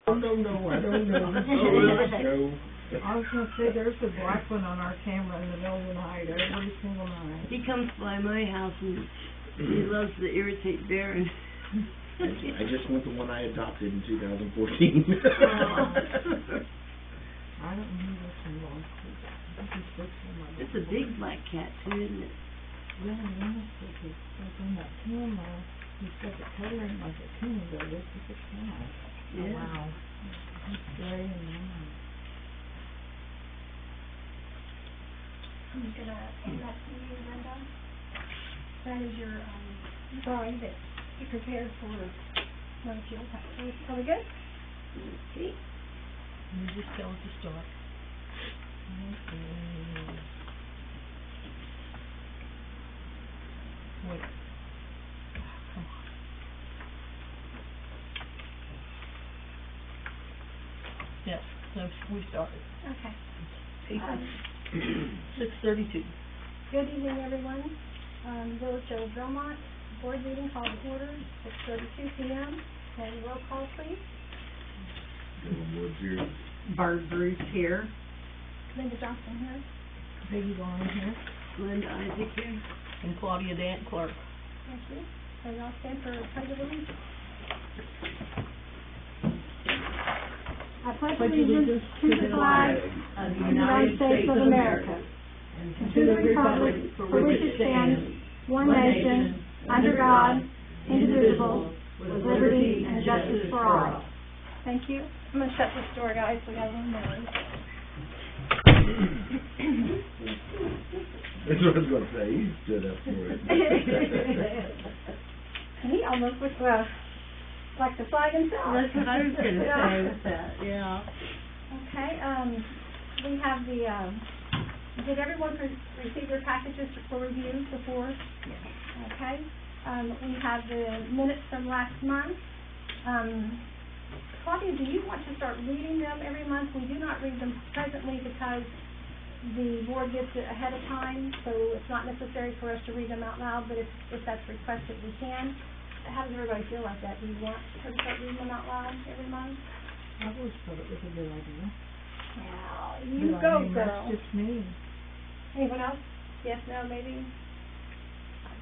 Oh, no, I don't know. No. I was gonna say, there's a black one on our camera in the middle of the night, every single night. He comes by my house and he loves to irritate Darren. I just want the one I adopted in 2014. I don't know this one belongs to. It's a big black cat too, isn't it? Yeah, I noticed that he's like on that camera, he's got the coloring like a king, but this is a cat. Yeah. Oh, wow. He's gray and white. I'm gonna hand that to you, Linda. That is your, drawing that you prepared for no fuel tax. Are we good? Okay. You just tell us to start. Okay. Wait. Come on. Yes, so we started. Okay. 6:32. Good evening, everyone. Village of Belmont Board meeting called to order, 6:32 p.m. And roll call, please. Dylan Woods here. Barb Bruce here. Linda Johnson here. Peggy Vaughn here. Linda Isaac here. And Claudia Dant Clark. Thank you. So y'all stand for pledge of allegiance. I pledge allegiance to the flag of the United States of America and to the republic for which it stands, one nation, under God, indivisible, with liberty and justice for all. Thank you. I'm going to shut this door, guys. We got a little noise. That's what I was going to say. He stood up for it. He almost looks like the flag himself. That's what I was going to say with that, yeah. Okay, we have the, did everyone receive their packages for review before? Yes. Okay, we have the minutes from last month. Claudia, do you want to start reading them every month? We do not read them presently because the board gets it ahead of time, so it's not necessary for us to read them out loud, but if that's requested, we can. How does everybody feel like that? Do you want her to start reading them out loud every month? I always thought it was a good idea. Well, you But go, I mean, girl. that's just me. Anyone else? Yes, no, maybe?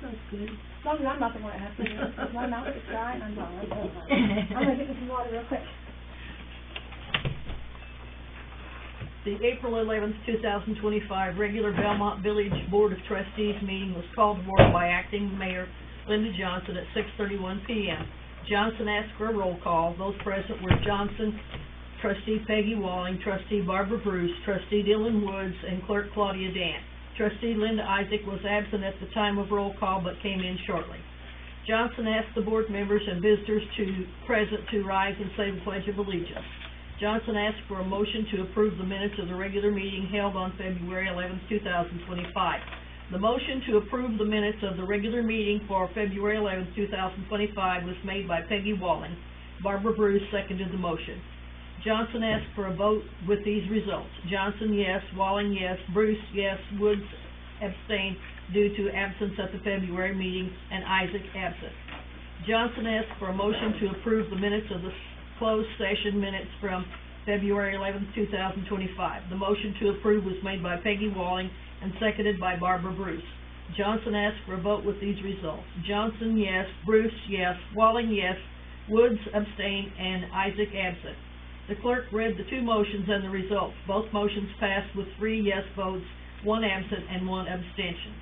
That's good. As long as I'm not the one that has to do it, because my mouth is dry and I'm done. I'm gonna get me some water real quick. The April 11th, 2025 regular Belmont Village Board of Trustees meeting was called to order by Acting Mayor Linda Johnson at 6:31 p.m. Johnson asked for a roll call. Those present were Johnson, Trustee Peggy Walling, Trustee Barbara Bruce, Trustee Dylan Woods, and Clerk Claudia Dant. Trustee Linda Isaac was absent at the time of roll call but came in shortly. Johnson asked the board members and visitors present to rise and say the Pledge of Allegiance. Johnson asked for a motion to approve the minutes of the regular meeting held on February 11, 2025. The motion to approve the minutes of the regular meeting for February 11, 2025 was made by Peggy Walling. Barbara Bruce seconded the motion. Johnson asked for a vote with these results. Johnson, yes. Walling, yes. Bruce, yes. Woods abstained due to absence at the February meeting, and Isaac absent. Johnson asked for a motion to approve the minutes of the closed session minutes from February 11, 2025. The motion to approve was made by Peggy Walling and seconded by Barbara Bruce. Johnson asked for a vote with these results. Johnson, yes. Bruce, yes. Walling, yes. Woods abstained, and Isaac absent. The clerk read the two motions and the results. Both motions passed with 3 yes votes, 1 absent, and 1 abstention.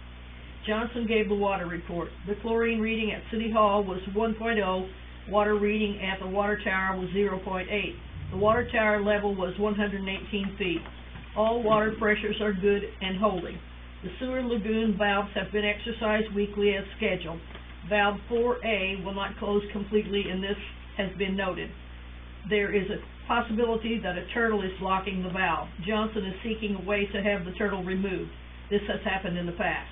Johnson gave the water report. The chlorine reading at City Hall was 1.0. Water reading at the water tower was 0.8. The water tower level was 118 feet. All water pressures are good and holding. The sewer lagoon valves have been exercised weekly as scheduled. Valve 4A will not close completely, and this has been noted. There is a possibility that a turtle is blocking the valve. Johnson is seeking a way to have the turtle removed. This has happened in the past.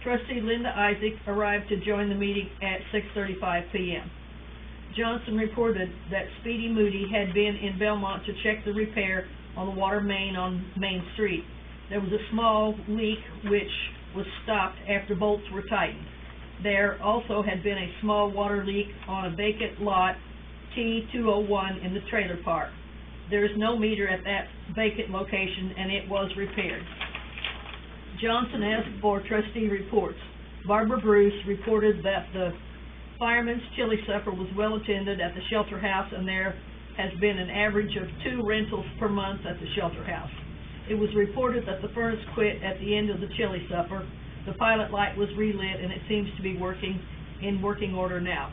Trustee Linda Isaac arrived to join the meeting at 6:35 p.m. Johnson reported that Speedy Moody had been in Belmont to check the repair on the water main on Main Street. There was a small leak which was stopped after bolts were tightened. There also had been a small water leak on a vacant lot T201 in the trailer park. There is no meter at that vacant location, and it was repaired. Johnson asked for trustee reports. Barbara Bruce reported that the Fireman's Chili Supper was well attended at the shelter house, and there has been an average of 2 rentals per month at the shelter house. It was reported that the furnace quit at the end of the chili supper. The pilot light was relit, and it seems to be in working order now.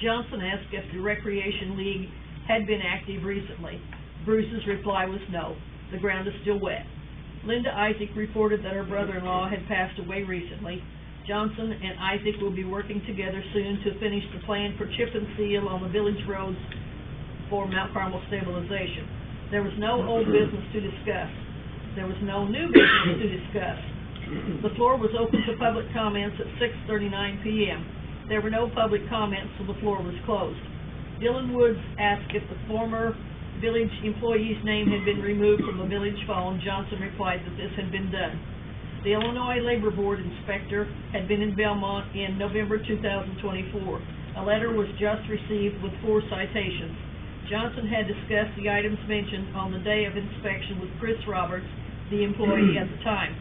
Johnson asked if the Recreation League had been active recently. Bruce's reply was no. The ground is still wet. Linda Isaac reported that her brother-in-law had passed away recently. Johnson and Isaac will be working together soon to finish the plan for chip and seal on the village roads for Mount Carmel stabilization. There was no old business to discuss. There was no new business to discuss. The floor was open to public comments at 6:39 p.m. There were no public comments, so the floor was closed. Dylan Woods asked if the former village employee's name had been removed from the village phone. Johnson replied that this had been done. The Illinois Labor Board inspector had been in Belmont in November 2024. A letter was just received with 4 citations. Johnson had discussed the items mentioned on the day of inspection with Chris Roberts, the employee at the time.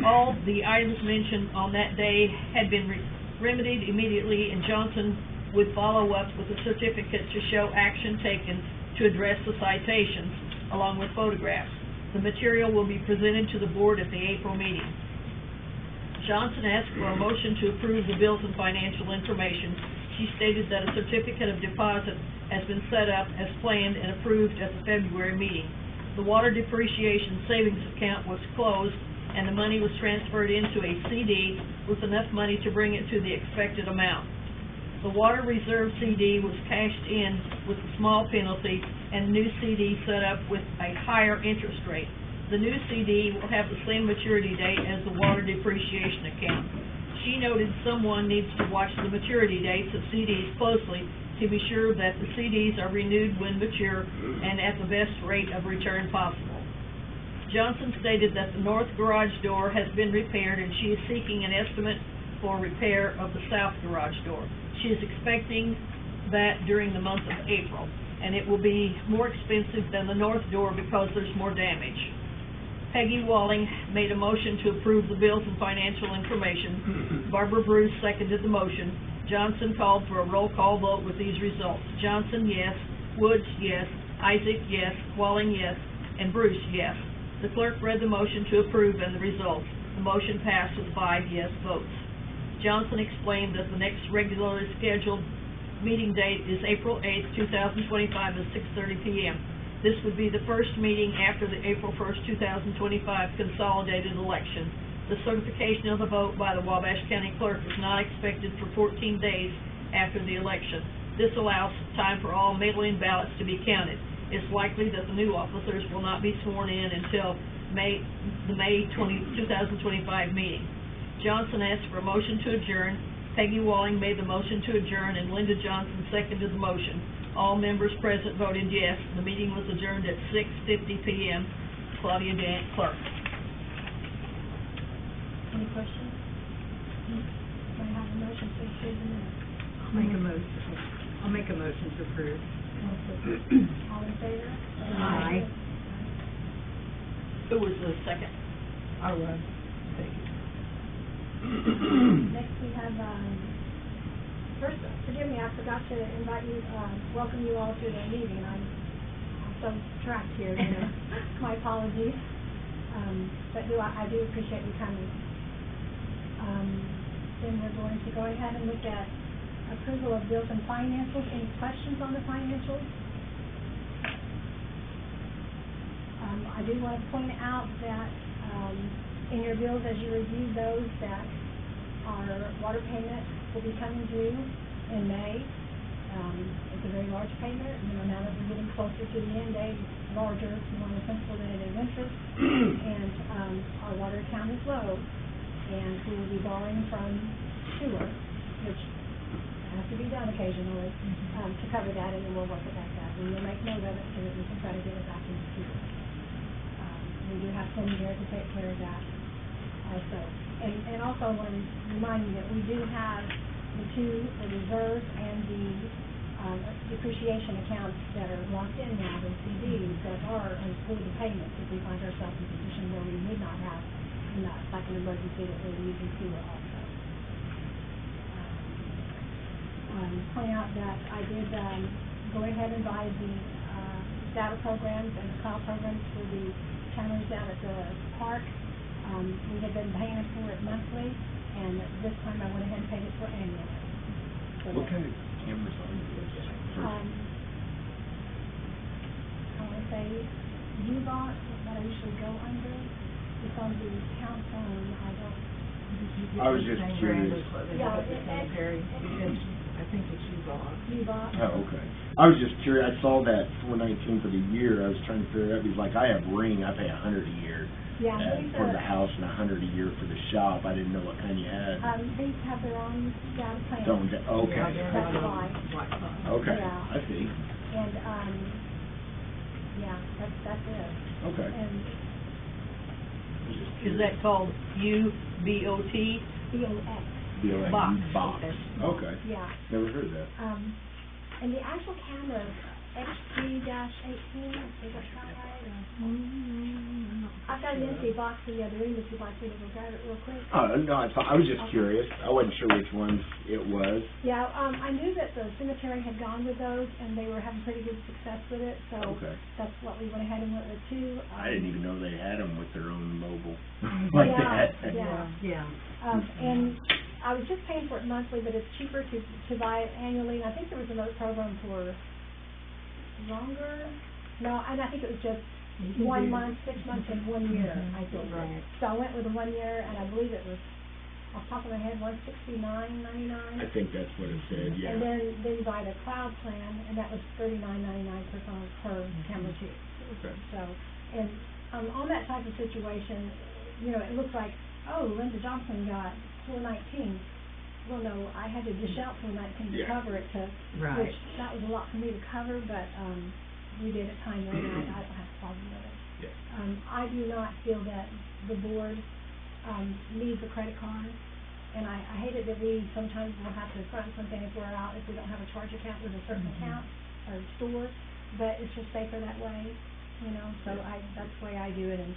All the items mentioned on that day had been remedied immediately, and Johnson would follow up with a certificate to show action taken to address the citations, along with photographs. The material will be presented to the board at the April meeting. Johnson asked for a motion to approve the bills and financial information. She stated that a certificate of deposit has been set up as planned and approved at the February meeting. The water depreciation savings account was closed, and the money was transferred into a CD with enough money to bring it to the expected amount. The water reserve CD was cashed in with a small penalty, and a new CD set up with a higher interest rate. The new CD will have the same maturity date as the water depreciation account. She noted someone needs to watch the maturity dates of CDs closely to be sure that the CDs are renewed when mature and at the best rate of return possible. Johnson stated that the north garage door has been repaired, and she is seeking an estimate for repair of the south garage door. She is expecting that during the month of April, and it will be more expensive than the north door because there's more damage. Peggy Walling made a motion to approve the bills and financial information. Barbara Bruce seconded the motion. Johnson called for a roll call vote with these results. Johnson, yes. Woods, yes. Isaac, yes. Walling, yes. And Bruce, yes. The clerk read the motion to approve and the results. The motion passed with 5 yes votes. Johnson explained that the next regularly scheduled meeting date is April 8th, 2025 at 6:30 p.m. This would be the first meeting after the April 1st, 2025 consolidated election. The certification of the vote by the Wabash County Clerk is not expected for 14 days after the election. This allows time for all mail-in ballots to be counted. It's likely that the new officers will not be sworn in until the May 2025 meeting. Johnson asked for a motion to adjourn. Peggy Walling made the motion to adjourn, and Linda Johnson seconded the motion. All members present voted yes. The meeting was adjourned at 6:50 p.m. Claudia Dant, clerk. Any questions? Do I have a motion to approve the minutes? I'll make a motion to approve. All in favor? Aye. Who was the second? I was. Next we have, first, forgive me, I forgot to invite you, welcome you all to the meeting. I'm so trapped here, my apologies. But I do appreciate you coming. Then we're going to go ahead and look at approval of bills and financials. Any questions on the financials? I do want to point out that in your bills, as you review those, that our water payment will be coming due in May. It's a very large payment. Now that we're getting closer to the end date, it's larger, more in principal than it is interest. And our water account is low, and we will be borrowing from sewer, which has to be done occasionally, to cover that, and then we'll work it back out. And we'll make note of it so that we can try to get it back into sewer. We do have Cindy there to take care of that also. And also I want to remind you that we do have the reserve and the depreciation accounts that are locked in now in CDs that are include the payments if we find ourselves in a position where we would not have enough, like an emergency that we're using sewer also. Point out that I did go ahead and buy the data programs and the cloud programs for the cameras down at the park. We had been paying for it monthly, and this time I went ahead and paid it for annually. So What kind of cameras are those? I want to say U-Box, what I usually go under. It's on the account phone. I was just curious. Yeah, I think it's U-Box. Oh, okay. I was just curious. I saw that $419 for the year. I was trying to figure it out because, like, I have Ring. I pay $100 a year Yeah, these for the house and $100 a year for the shop. I didn't know what kind you had. these have their own data plan. Okay. That's why. Okay. Yeah. I see. And, yeah, that's it. Okay. And Is that called U-B-O-T? BOX, BOX. Box. Box. Okay. yeah. Never heard that. And the actual camera, XG-18, is that right? I've got an empty box in the other room if you'd like me to go grab it real quick. No, I was just curious. I wasn't sure which ones it was. Yeah, I knew that the cemetery had gone with those, and they were having pretty good success with it, so Okay. that's what we went ahead and went with too. I didn't even know they had them with their own mobile like that. Yeah. And I was just paying for it monthly, but it's cheaper to buy it annually. And I think there was another program for longer. No, and I think it was just 1 month, 6 months, and 1 year, I think. Right. So I went with the 1 year, and I believe it was, off the top of my head, $169.99. I think that's what it said, yeah. And then you buy the cloud plan, and that was $39.99 per camera too. Okay. So, and on that type of situation, you know, it looks like, oh, Linda Johnson got $419. Well, no, I had to dish out $419 to Yeah. cover it Right. which that was a lot for me to cover, but we did it timely, and I don't have a problem with it. Yeah. I do not feel that the board needs a credit card, and I hate it that we sometimes will have to front something if we're out, if we don't have a charge account with a certain account or store, but it's just safer that way, you know, so that's the way I do it, and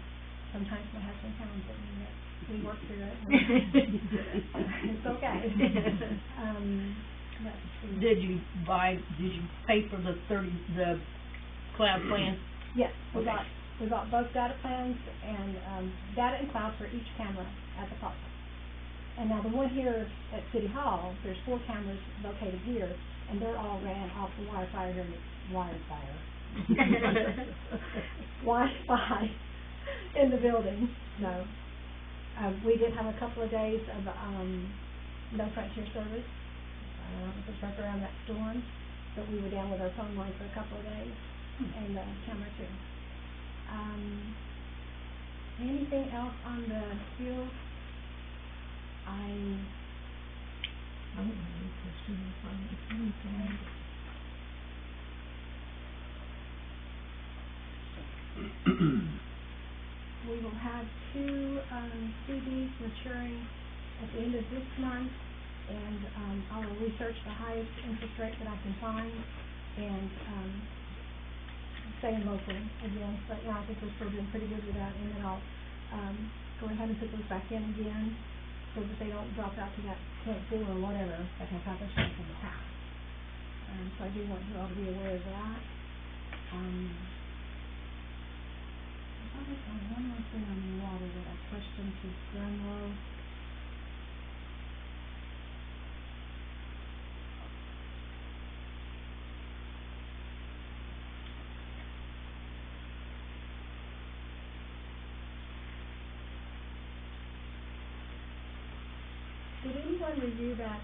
sometimes my husband pounds at me, but we work through it. It's okay. Did you pay for the cloud plan? Yes, we got both data plans and data and cloud for each camera at the park. And now the one here at City Hall, there's 4 cameras located here, and they're all ran off the Wi-Fi here. Wi-Fi in the building. So we did have a couple of days of no Frontier service. It was right around that storm, but we were down with our phone line for a couple of days, and camera too. Anything else on the field? I don't have any questions on anything. We will have 2 CDs maturing at the end of this month, and I will research the highest interest rate that I can find, and staying local again. But yeah, I think we're still doing pretty good with that, and then I'll go ahead and put those back in again, so that they don't drop out to that 0.4 or whatever that has happened in the past. So I do want you all to be aware of that. There's one more thing on the water that I questioned to Grunlow. Did anyone review that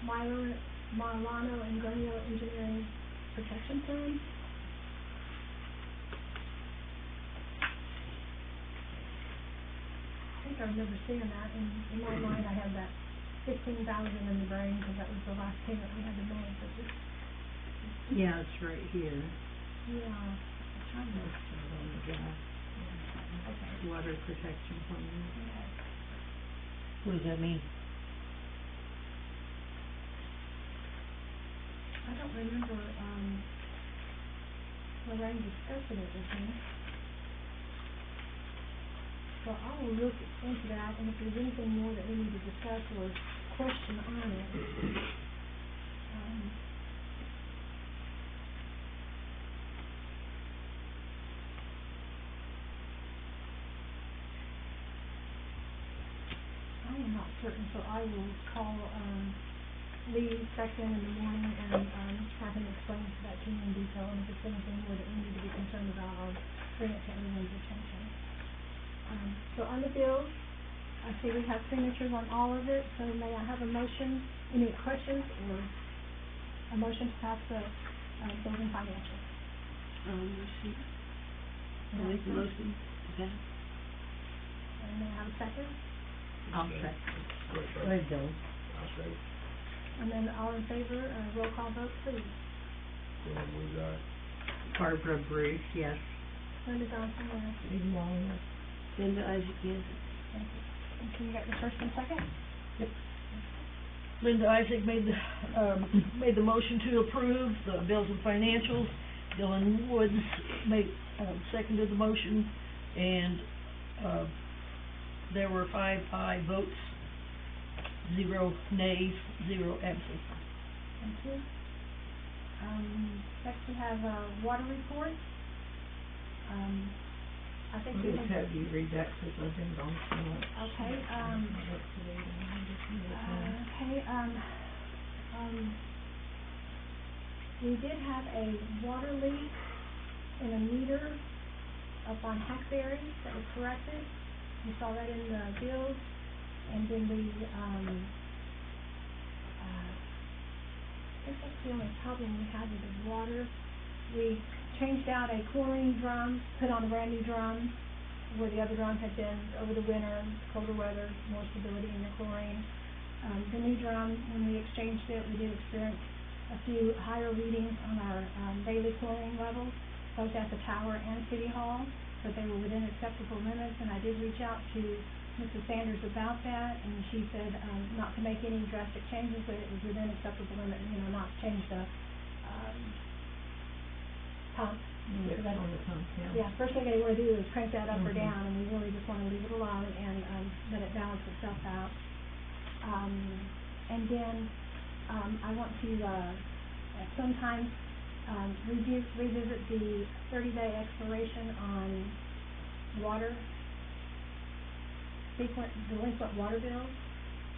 Milano and Grunlow Engineering Protection Plan? I think I remember seeing that, and in my mind I had that $15,000 in the brain, because that was the last payment we had to make, but this, Yeah, it's right here. yeah, I'm trying to, On the draft. okay, Water protection plan. okay. What does that mean? don't remember, Lorraine discussing it with me. So I will look into that, and if there's anything more that we need to discuss or question on it, I am not certain, so I will call, Lee second in the morning and, have him explain that to me in detail, and if there's anything more that we need to be concerned about, I'll bring it to everyone's attention. So on the bills, I see we have signatures on all of it, so may I have a motion, any questions, or a motion to pass the, bills and financials? Motion. I'll make the motion. Okay. And may I have a second? I'll check. There you go. And then all in favor, roll call vote, please. Barbara Bruce, yes. Linda Johnson, yes. Lee Long, yes. Linda Isaac, yes. Thank you. And can you get the first and second? Linda Isaac made the motion to approve the bills and financials. Dylan Woods seconded the motion, and, there were 5 aye votes, 0 nays, 0 absent. Thank you. Next we have a water report. I think we Just have, have you read that, cause I've been gone so much. okay, we did have a water leak in a meter up on Hackberry that was corrected. You saw that in the bills, and then we, I guess that's the only problem we had with the water. We changed out a chlorine drum, put on a brand new drum, where the other drum had been over the winter, colder weather, more stability in the chlorine. The new drum, when we exchanged it, we did experience a few higher readings on our, daily chlorine levels, both at the tower and City Hall, but they were within acceptable limits, and I did reach out to Mrs. Sanders about that, and she said, not to make any drastic changes, but it was within acceptable limit, not change the, pump. It's on the pump, Yeah, first thing they wanna do is crank that up or down, and we really just wanna leave it alone and, let it balance itself out. And then, I want to, at some time, revisit the 30-day expiration on water, delinquent water bills.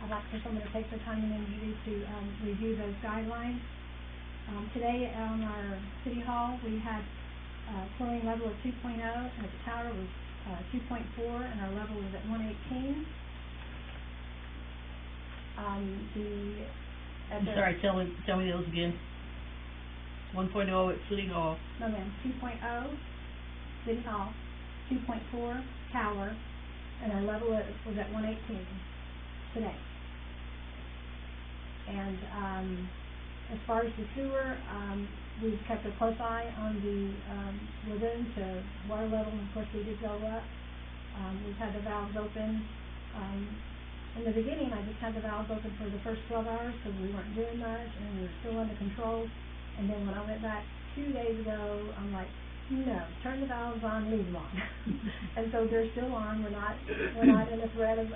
I'd like for someone to take their time and energy to, review those guidelines. Today on our City Hall, we had chlorine level of 2.0, and at the tower was 2.4, and our level was at 118. I'm sorry, tell me those again. 1.0 at City Hall. No, ma'am, 2.0, City Hall, 2.4, tower, and our level was at 118 today. And, as far as the sewer, we've kept a close eye on the, lagoon to water level, and of course we did go up. We've had the valves open. In the beginning, I just had the valves open for the first 12 hours because we weren't doing much and we were still under control. And then when I went back 2 days ago, I'm like, no, turn the valves on, leave them on. And so they're still on. We're not in the threat of,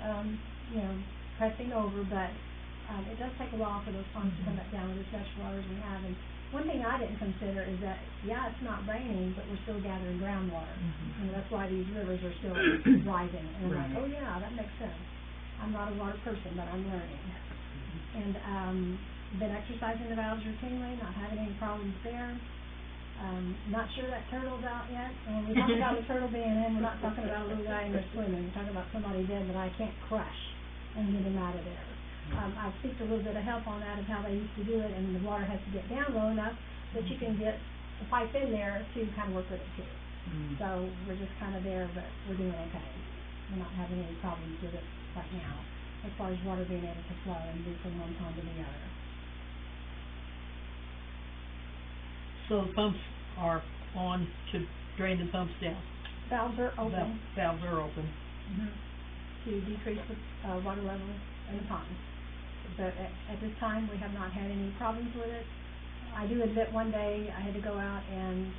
pressing over, but it does take a while for those ponds to come back down with as much water as we have. And one thing I didn't consider is that, yeah, it's not raining, but we're still gathering groundwater. That's why these rivers are still rising. And I'm like, oh yeah, that makes sense. I'm not a water person, but I'm learning. And been exercising the valves routinely, not having any problems there. Not sure that turtle's out yet. And we talk about the turtle being in, we're not talking about a little guy in there swimming. We're talking about somebody dead that I can't crush and get him out of there. I've seeked a little bit of help on that of how they used to do it, and the water has to get down low enough that you can get the pipe in there to kind of work with it too. So we're just kind of there, but we're doing okay. We're not having any problems with it right now, as far as water being able to flow and move from one pond to the other. So the pumps are on to drain the pumps down. Valves are open. Valves are open. To decrease the water level in the pond. But at this time, we have not had any problems with it. I do admit one day I had to go out and,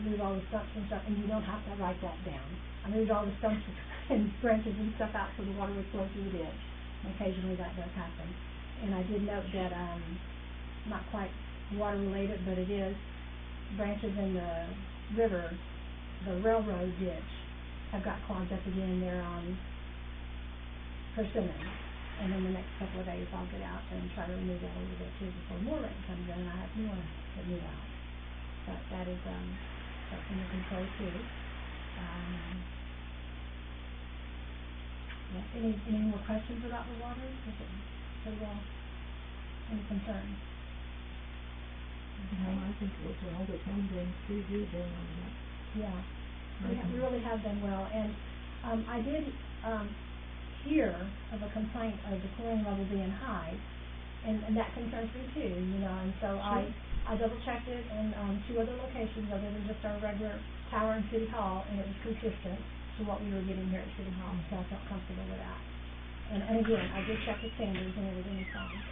move all the stumps and stuff, and you don't have to write that down. I moved all the stumps and branches and stuff out so the water would flow through the ditch. And occasionally that does happen. And I did note that, not quite water related, but it is, branches in the river, the railroad ditch, have got clogged up again there on Persimmon. And then the next couple of days I'll get out and try to remove that a little bit too before more rain comes in and I have more to move out. But that is, that's under control too. Yeah, any more questions about the water? Is it pretty well, any concerns? No, I think it was all the town drains pretty good down on that. Yeah, we really have done well, and, I did, hear of a complaint of the chlorine level being high, and that concerns me too, you know, and so I double checked it in, 2 other locations other than just our regular tower in City Hall, and it was consistent to what we were getting here at City Hall, so I felt comfortable with that. And again, I did check the standards and everything is fine.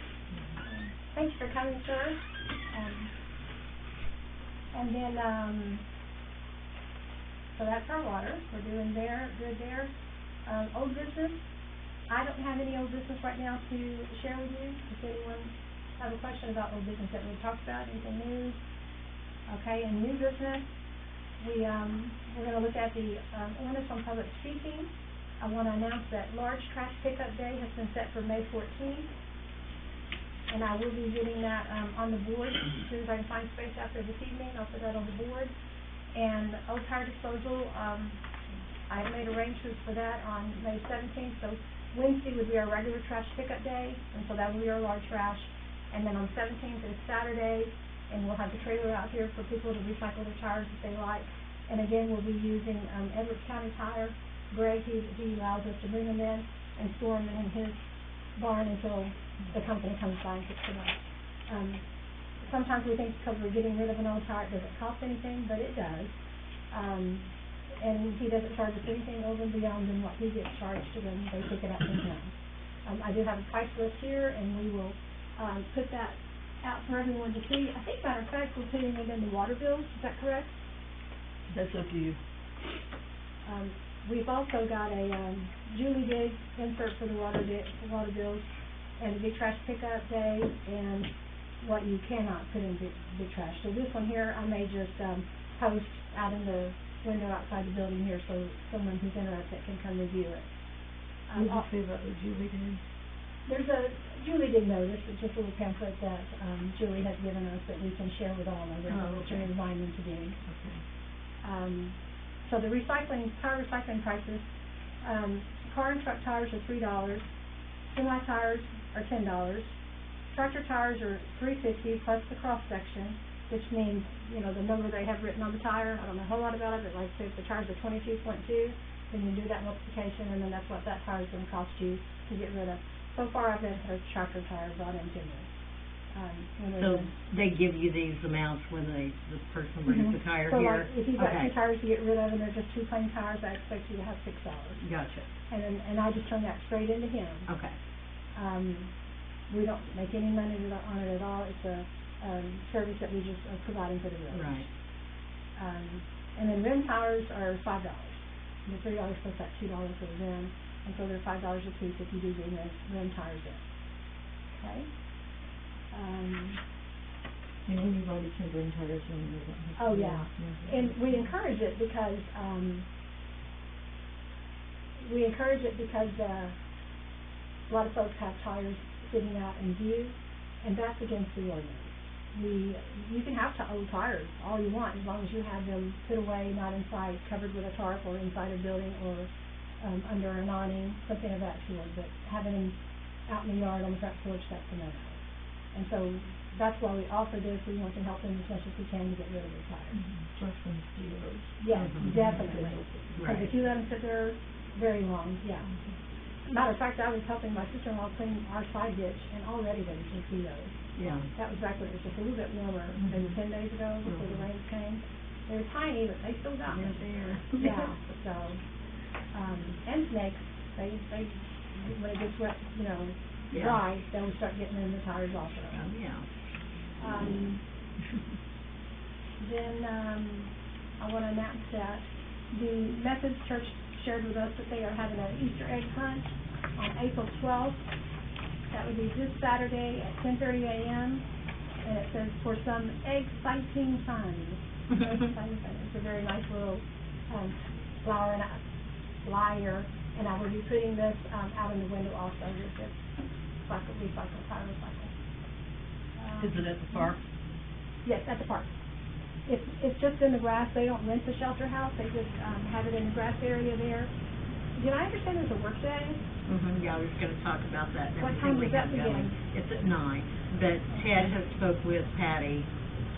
Thanks for coming, sir. And then, so that's our water, we're doing good there. Old business, I don't have any old business right now to share with you. If anyone have a question about old business that we talked about, anything new? Okay, and new business, we're gonna look at the, ordinance on public speaking. I wanna announce that large trash pickup day has been set for May 14th. And I will be getting that, on the board as soon as I can find space after this evening, I'll put that on the board. And old tire disposal, I made arrangements for that on May 17th, so Wednesday would be our regular trash pickup day, and so that will be our large trash. And then on the 17th is Saturday, and we'll have the trailer out here for people to recycle their tires if they like. And again, we'll be using, Edwards County Tire. Greg, he allows us to bring them in and store them in his barn until the company comes by and picks them up. Sometimes we think because we're getting rid of an old tire, it doesn't cost anything, but it does. And he doesn't charge us anything over and beyond than what he gets charged to them, they pick it up from him. I do have a price list here, and we will, put that out for everyone to see. I think, matter of fact, we're putting it in the water bills, is that correct? That's up to you. We've also got a, Julie Dig insert for the water bills, and the big trash pickup day, and what you cannot put in big trash. So this one here, I may just, post out in the window outside the building here, so someone who's interested can come review it. What did you say about the Julie did? There's a Julie Dig notice, it's just a little pamphlet that, Julie has given us that we can share with all of us, which are environment to dig. Okay. So the tire recycling prices, car and truck tires are $3, semi tires are $10, tractor tires are $3.50 plus the cross section, which means, you know, the number they have written on the tire. I don't know a whole lot about it, but like I said, if the tires are 22.2, then you do that multiplication, and then that's what that tire is gonna cost you to get rid of. So far, I've had a tractor tire brought into me. So they give you these amounts when the person brings the tire So here? like, if you've got Okay. 2 tires to get rid of, and they're just 2 plain tires, I expect you to have $6. Gotcha. And I just turn that straight into him. Okay. We don't make any money on it at all. It's a, service that we just are providing for the village. Right. And then rim tires are $5. And the $3 plus that $2 for the rim, and so they're $5 a piece if you do bring rim tires in. Okay? And when you've already turned in tires, then you don't have to. Oh, yeah. And we encourage it because, a lot of folks have tires sitting out in view, and that's against the ordinance. You can have old tires all you want, as long as you have them put away, not inside, covered with a tarp, or inside a building, or, under an awning, something of that sort, but having them out in the yard on the front porch, that's a no-no. And so, that's why we offer this. We want to help them as much as we can to get rid of their tires. Plus from dealers. Yes, Mhm. definitely. Because Right. if you let them sit there very long, yeah. Matter of fact, I was helping my sister-in-law clean our side ditch, and already there was mosquitoes. Yeah. That was back when it was just a little bit warmer, maybe 10 days ago, before the rains came. They were tiny, but they still got me. They're there. Yeah, so, and snakes, they, when it gets wet, Yeah. dry, they'll start getting in the tires also. Yeah. Then, I want to announce that the Methodist Church shared with us that they are having an Easter egg hunt on April 12th. That would be this Saturday at 10:30 a.m. And it says for some egg-citing fun. It's a very nice little flower and flyer, and I will be putting this out in the window also with this tire recycle. Is it at the park? Yes, at the park. It's just in the grass. They don't rent the shelter house. They just have it in the grass area there. Did I understand it's a work day? Yeah, I was gonna talk about that. and What everything time we does that have going. begin? It's at 9, but Ted has spoke with Patty.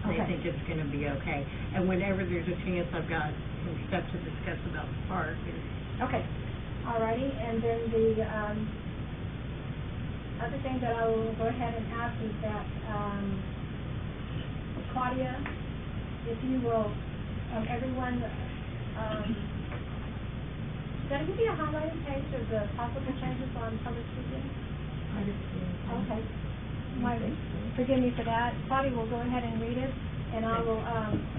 They Okay. think it's gonna be okay. And whenever there's a chance, I've got some stuff to discuss about the park. Okay, alrighty, and then the, other thing that I will go ahead and ask is that, Claudia, if you will, everyone, did I give you a highlighted page of the possible changes on public speaking? I didn't see anything. Okay. Forgive me for that. Claudia will go ahead and read it, and I will,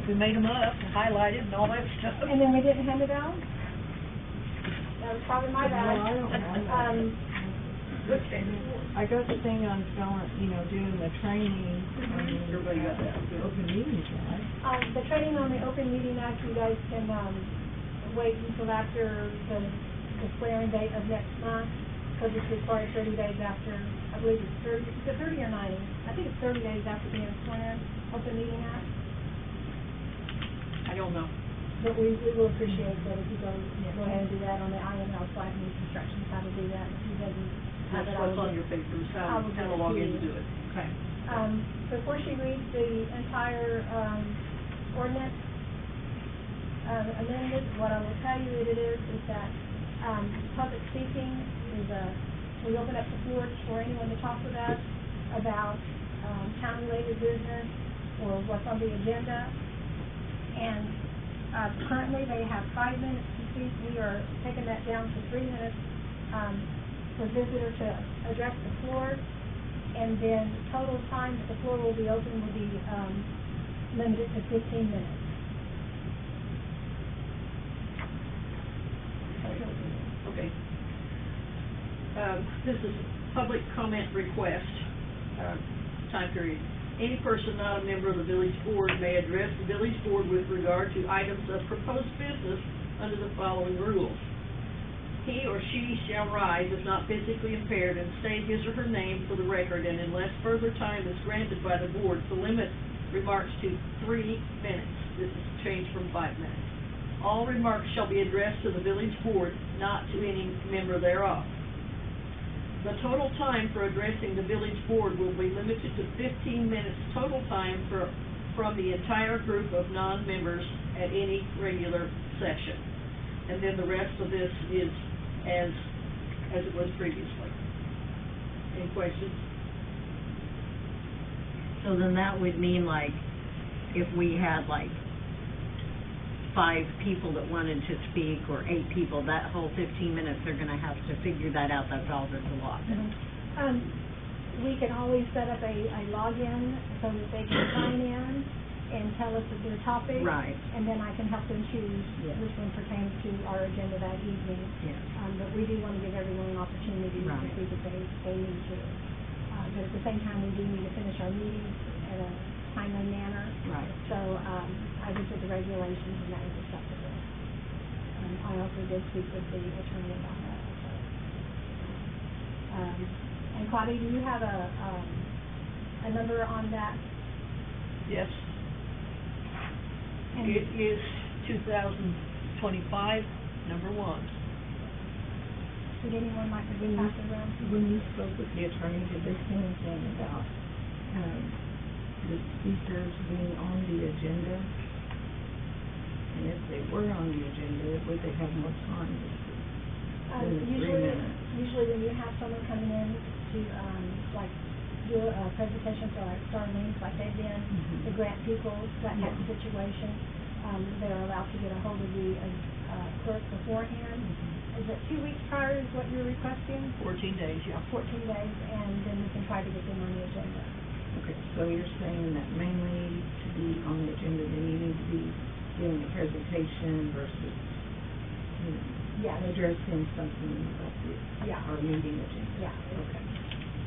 We made them up, and highlighted, and all that stuff. and then we didn't hand it out? That was probably my bad. No, I don't have that. Okay. I got the thing on doing the training, Everybody got that. the open meetings, right? The training on the Open Meeting Act, you guys can, wait until after the swearing date of next month, because it's required 30 days after, I believe it's 30, is it 30 or 90? I think it's 30 days after being sworn, Open Meeting Act, I don't know. but we will appreciate that if you go ahead and do that on the IML site and instructions how to do that, if you doesn't have That's it, I what's will on your papers, I how will to get it log to in to you. do it. Okay. Before she reads the entire, ordinance, amendment, what I will tell you it is that, public speaking is we open up the floor for anyone to talk with us about, town-related business or what's on the agenda. And, currently they have 5 minutes to speak. We are taking that down to 3 minutes, for visitor to address the floor. And then total time that the floor will be open will be, limited to 15 minutes. Okay. This is public comment request, time period. Any person not a member of the village board may address the village board with regard to items of proposed business under the following rules. He or she shall rise if not physically impaired and state his or her name for the record, and unless further time is granted by the board, to limit remarks to 3 minutes. This is changed from 5 minutes. All remarks shall be addressed to the village board, not to any member thereof. The total time for addressing the village board will be limited to 15 minutes total time from the entire group of non-members at any regular session. And then the rest of this is as it was previously. Any questions? So then that would mean like, if we had like 5 people that wanted to speak, or 8 people, that whole 15 minutes, they're gonna have to figure that out, that's all there's allotted. We can always set up a login so that they can sign in and tell us their topic. Right. And then I can help them choose Yeah. which one pertains to our agenda that evening. Yeah. But we do want to give everyone an opportunity to Right. speak if they need to. But at the same time, we do need to finish our meetings at a timely manner. Right. So, I looked at the regulations and that was acceptable. I also did speak with the attorney about that also. And Claudia, do you have a number on that? Yes. And It is 2025, number 1. would anyone like to be passed around? When you spoke with the attorney, did they say anything about, the speakers being on the agenda? And if they were on the agenda, would they have more time to speak than the 3 minutes? Usually when you have someone coming in to, like, do a presentation for like Starlink, like they did, Mhm. the grant people, that type of Yeah. situation, they're allowed to get a hold of the, clerk beforehand. Is it 2 weeks prior is what you're requesting? 14 days, yeah. 14 days, and then we can try to get them on the agenda. Okay, so you're saying that mainly to be on the agenda, then you need to be doing a presentation versus, you know, Yes. addressing something about the, Yeah. our meeting agenda? Yeah. Okay.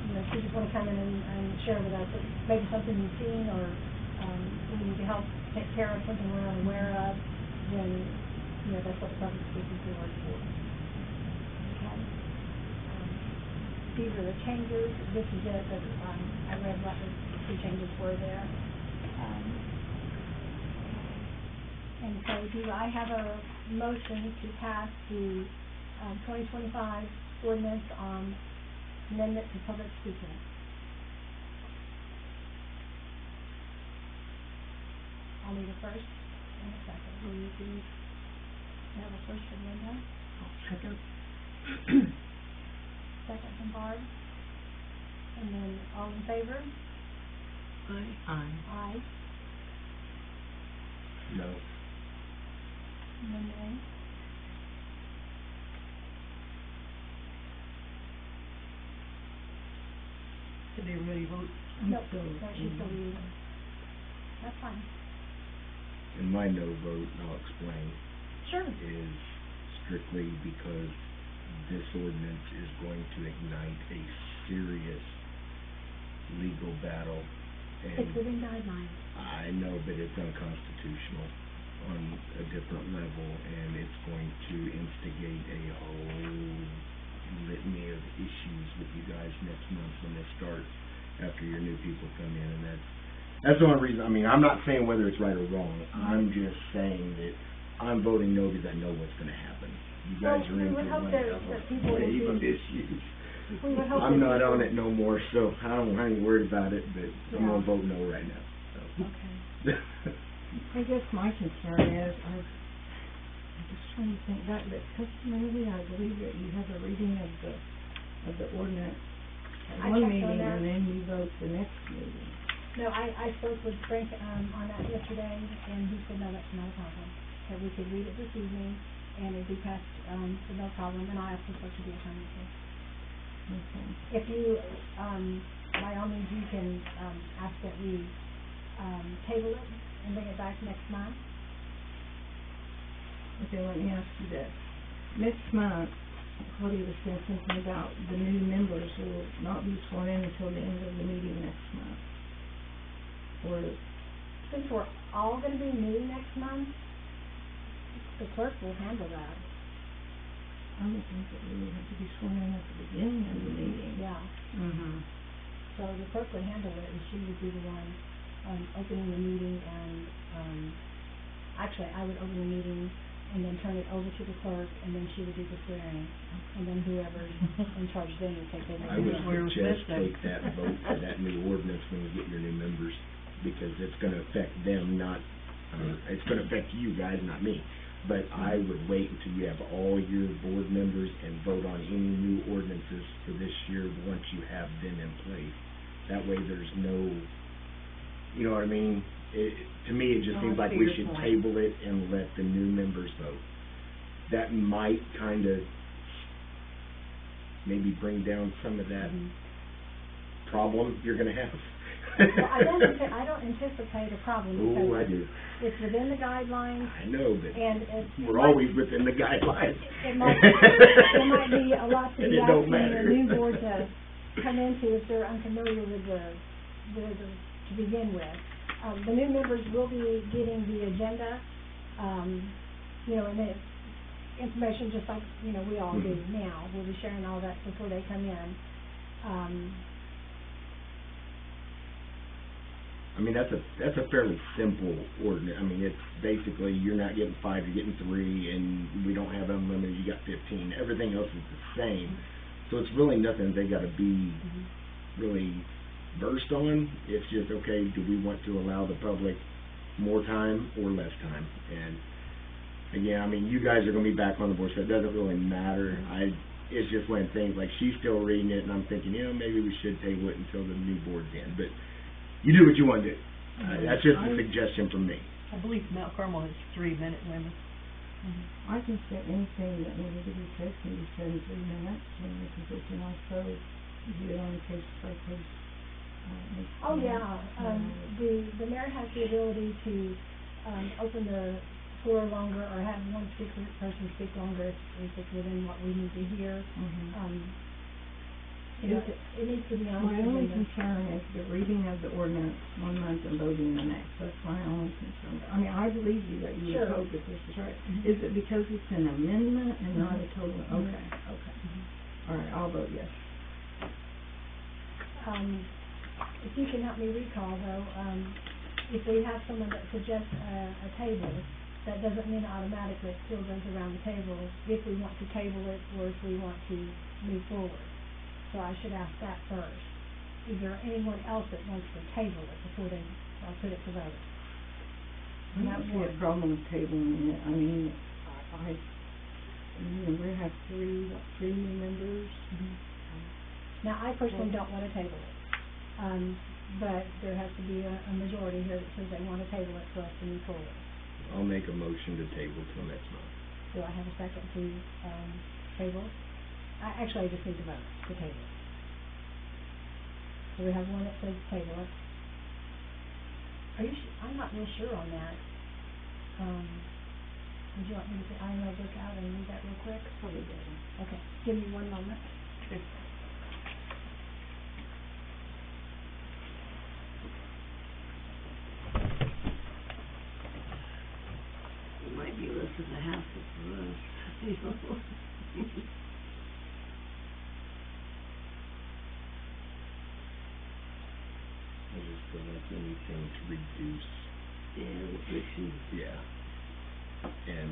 You know, if you just wanna come in and share with us, maybe something you've seen, or, we need to help take care of something we're unaware of, then, you know, that's what the public speaking tour is for. Okay? These are the changes, this is it, but, I read what the changes were there. And so do I have a motion to pass the, 2025 ordinance on amendment to public speaking? I'll need a first and a second. Will you please have a first from Linda? Second. Second from Barb? And then all in favor? Aye. Aye. No. And then nay? Did everybody vote? Nope, So, no, she's still reading. That's fine. And my no vote, and I'll explain, Sure. is strictly because this ordinance is going to ignite a serious legal battle. It's And within guidelines. I know, but it's unconstitutional on a different level, and it's going to instigate a whole litany of issues with you guys next month when this starts, after your new people come in, and that's the only reason. I mean, I'm not saying whether it's right or wrong, I'm just saying that I'm voting no because I know what's gonna happen. You guys Well, are we into would hope one that hell of people a would wave of be- issues. We would hope I'm that not people- on it no more, so I ain't worried about it, but I'm gonna Yeah. vote no right now, so. Okay. I guess my concern is, I'm just trying to think back, that customarily, I believe that you have a reading of the ordinance I at one checked on meeting, that. and then you vote the next meeting. No, I spoke with Frank, on that yesterday, and he said, no, that's not a problem. That we could read it this evening, and it'd be passed, with no problem, and I also spoke to the attorney, too. Okay. If you, by all means, you can, ask that we, table it and bring it back next month. Okay, let me ask you this. Next month, Claudia was saying something about the new members will not be sworn in until the end of the meeting next month. Or, Since we're all gonna be new next month, the clerk will handle that. I would think that we would have to be sworn in at the beginning of the meeting. Yeah. Mm-hmm. So the clerk would handle it, and she would be the one, opening the meeting, and, actually, I would open the meeting and then turn it over to the clerk, and then she would do the swearing, and then whoever's in charge then would take over. I would Where was suggest that? take that vote for that new ordinance when we get your new members, because it's gonna affect them, not, it's gonna affect you guys, not me. But I would wait until you have all your board members and vote on any new ordinances for this year once you have them in place. That way there's no, you know what I mean? To me, it just No, seems I like see we your should point. table it and let the new members vote. That might kinda maybe bring down some of that Mhm. problem you're gonna have. Well, I don't anticipate a problem, Oh, I because do. it's within the guidelines, I know, but and it we're might- always within the guidelines. It might, there might be a lot to And be it don't asking matter. the new board to come into if they're unfamiliar with to begin with. The new members will be getting the agenda, you know, and the information just like, you know, we all do Mhm. now. We'll be sharing all that before they come in. I mean, that's a fairly simple ordinance. I mean, it's basically, you're not getting 5, you're getting 3, and we don't have unlimited, you got 15. Everything else is the same. So it's really nothing they gotta be really versed on. It's just, okay, do we want to allow the public more time or less time? And again, I mean, you guys are gonna be back on the board, so it doesn't really matter. It's just when things, like, she's still reading it, and I'm thinking, you know, maybe we should table it until the new board's in. But you do what you wanna do. That's just a suggestion from me. I believe Mount Carmel has 3-minute limit. I think that anything that needed to be said can be said in 3 minutes, and we can also do it on a case by case Oh, yeah, the mayor has the ability to, open the floor longer or have one person speak longer if it's within what we need to hear. You know, it needs to be on the My only agenda. concern is the reading of the ordinance one month and voting the next. That's my only concern. I mean, I believe you that you Sure. would hope that this is right. Is it because it's an amendment and not a total? Okay, okay. All right, I'll vote yes. If you can help me recall though, if we have someone that suggests a table, that doesn't mean automatically it still goes around the table if we want to table it or if we want to move forward. So I should ask that first. Is there anyone else that wants to table it before they put it to vote? I don't see a problem with tabling it. I mean, we have three new members. Now, I personally don't want to table it, but there has to be a majority here that says they want to table it for us to move forward. I'll make a motion to table till next month. Do I have a second to table? Actually, I just need to vote to table it. So we have one that says table it. Are you I'm not real sure on that. Would you want me to, look out and read that real quick? Probably better. Okay, give me 1 moment. It might be less of a hassle for us, you know. I just feel like anything to reduce, Restrictions. yeah. And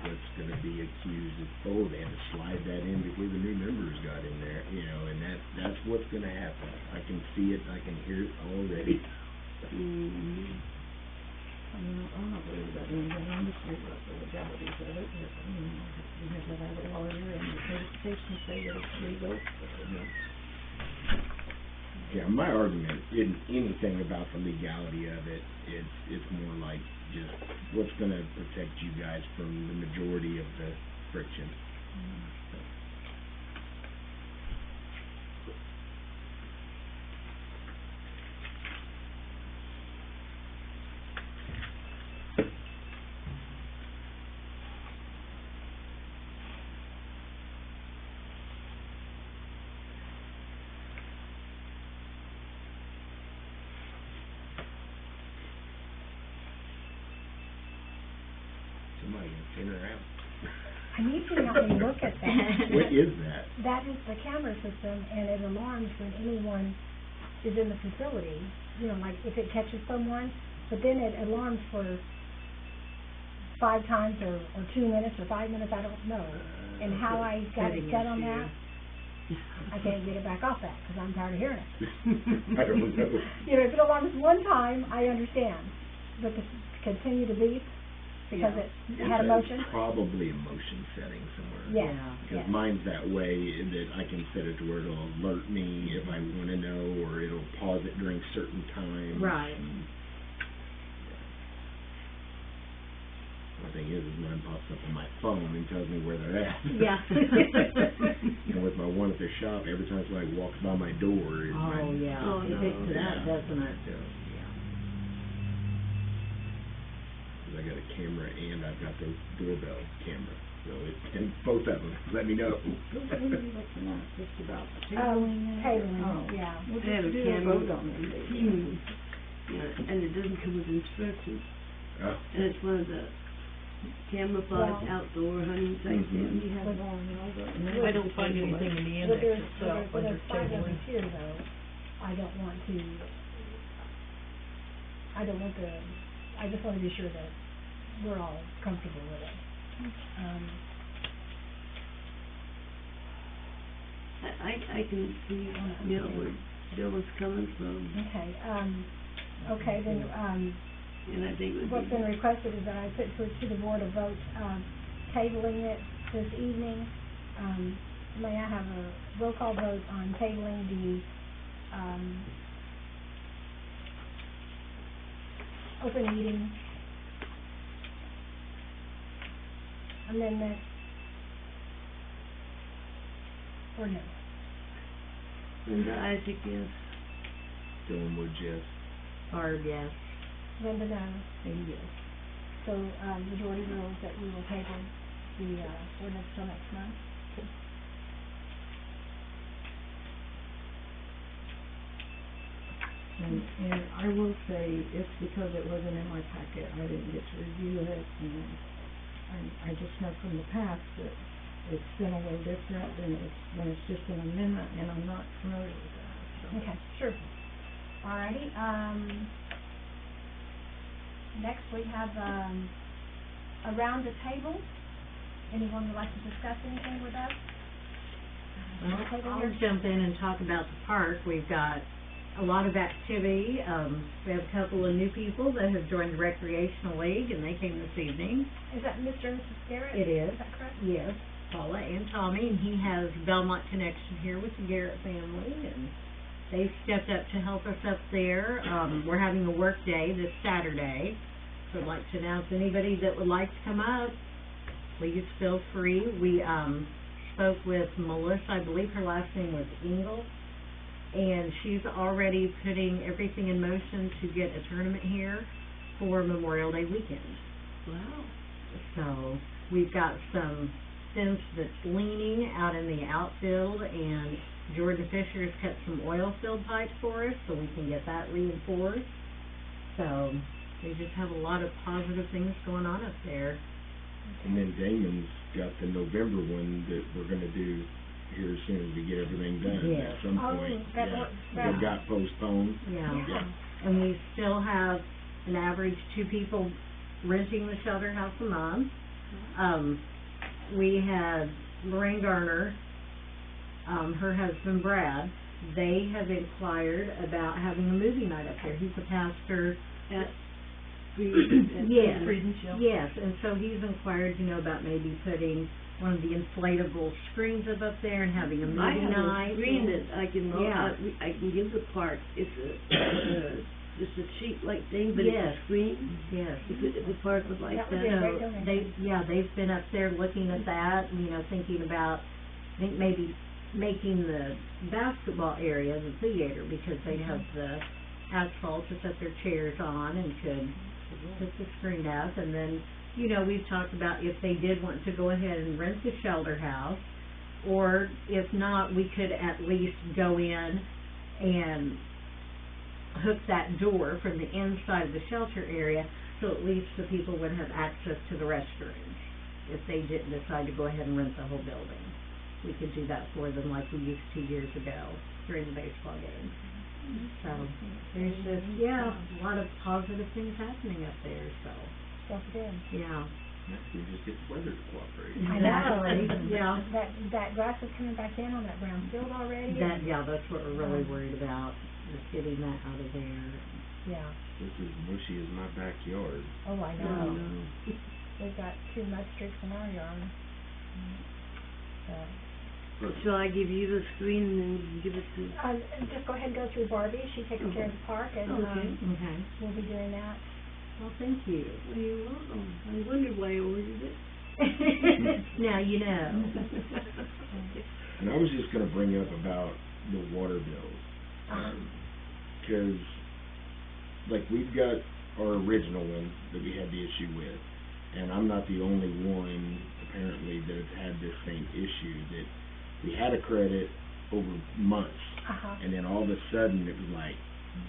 what's gonna be accused is, oh, they had to slide that in before the new members got in there, you know, and that's what's gonna happen. I can see it, I can hear it already. I'm not worried about anything. I'm just worried about the legalities of it. We have to have a lawyer and the certifications say that it's legal. Yeah, my argument isn't anything about the legality of it. It's more like just what's gonna protect you guys from the majority of the friction. Somebody can spin her out. I need you to help me look at that. What is that? That is the camera system, and it alarms when anyone is in the facility, you know, like if it catches someone, but then it alarms for 5 times or 2 minutes or 5 minutes, I don't know. And how I got it set on that, I can't get it back off that, because I'm tired of hearing it. I don't know. You know, if it alarms one time, I understand, but to continue to beep, because it had a motion? It's probably a motion setting somewhere. Yes, Because yes. mine's that way that I can set it to where it'll alert me if I want to know, or it'll pause it during certain times. Right. And, the thing is mine pops up on my phone and tells me where they're at. Yeah. And with my one at the shop, every time somebody walks by my door, it Oh, yeah. Oh, It no. gets to that, Yeah. doesn't it? Yeah. I got a camera and I've got the doorbell camera, so and both of them let me know. What are you looking at? Just about tabling it? Tabling, Oh. yeah. We'll I have a just do a camera. vote on it. Yeah, and it doesn't come with instructions, Oh. and it's one of the camouflage Well- outdoor hunting type Mhm. things. We have one, and I'll vote no. I don't find anything in the But index there's, itself but under there's 5 of tabling. us here though, I don't want to, I just want to be sure that we're all comfortable with it. I can see, you know, where Bill was coming from, Okay, then, and I think it would what's be, been requested is that I put to the board a vote, tabling it this evening. May I have a roll call vote on tabling the, open meeting amendment? Or no? Linda Isaac, yes. Dylan Woods, yes. Barb, yes. Linda, no. And yes. So, majority rules that we will table the, ordinance till next month. And I will say, it's because it wasn't in my packet, I didn't get to review it, and I just know from the past that it's been a little different than when it's just an amendment, and I'm not familiar with that, so. Okay, sure. Alrighty, next we have, around the table. Anyone would like to discuss anything with us? Well, Table I'll here. jump in and talk about the park. We've got a lot of activity. We have a couple of new people that have joined the recreational league, and they came this evening. Is that Mr. and Mrs. Garrett? It is. Is that correct? Yes, Paula and Tommy, and he has Belmont connection here with the Garrett family, and they've stepped up to help us up there. We're having a work day this Saturday, so I'd like to announce anybody that would like to come up, please feel free. We spoke with Melissa, I believe her last name was Engel, and she's already putting everything in motion to get a tournament here for Memorial Day weekend. Wow. So we've got some fence that's leaning out in the outfield, and Jordan Fisher has cut some oil filled pipes for us so we can get that reinforced. So we just have a lot of positive things going on up there. And then Damon's got the November one that we're gonna do here as soon as we get everything done Yes. at some Oh, point. that Yeah. works. It got postponed. Yeah. Yeah. And we still have an average 2 people renting the shelter house a month. We had Lorraine Garner, her husband Brad, they have inquired about having a movie night up there. He's a pastor. At Yes. Freedom's, yeah. Yes, and so he's inquired, about maybe putting one of the inflatable screens up there and having a movie I have night. a screen that I can, Yeah. I can give the park, it's just a sheet-like thing, but it's Yes. a screen, Yes. if the park would like That would that. be a great So donation. they've been up there looking at that, thinking about, I think maybe making the basketball area the theater, because they have the asphalt to set their chairs on and could put the screen up. And then, we've talked about if they did want to go ahead and rent the shelter house, or if not, we could at least go in and hook that door from the inside of the shelter area, so at least the people would have access to the restrooms if they didn't decide to go ahead and rent the whole building. We could do that for them like we used to years ago during the baseball games. So there's just, a lot of positive things happening up there, so, That's good. yeah. We just get the weather to cooperate. I know. Exactly. Yeah. That grass is coming back in on that brown field already. That's what we're really worried about, is getting that out of there. Yeah. This is mushy as my backyard. Oh, I Oh, know. no. We've got 2 mud streaks in our yard. So, Shall I give you the screen and then you can give it to? just go ahead and go through Barbie. She takes care of the park, and, Okay. Okay. we'll be doing that. Well, thank you. Well, you're welcome. I wondered why I ordered it. Now you know. And I was just gonna bring up about the water bills. Cause, like, we've got our original one that we had the issue with, and I'm not the only one, apparently, that has had this same issue, that we had a credit over months, Uh-huh. and then all of a sudden it was like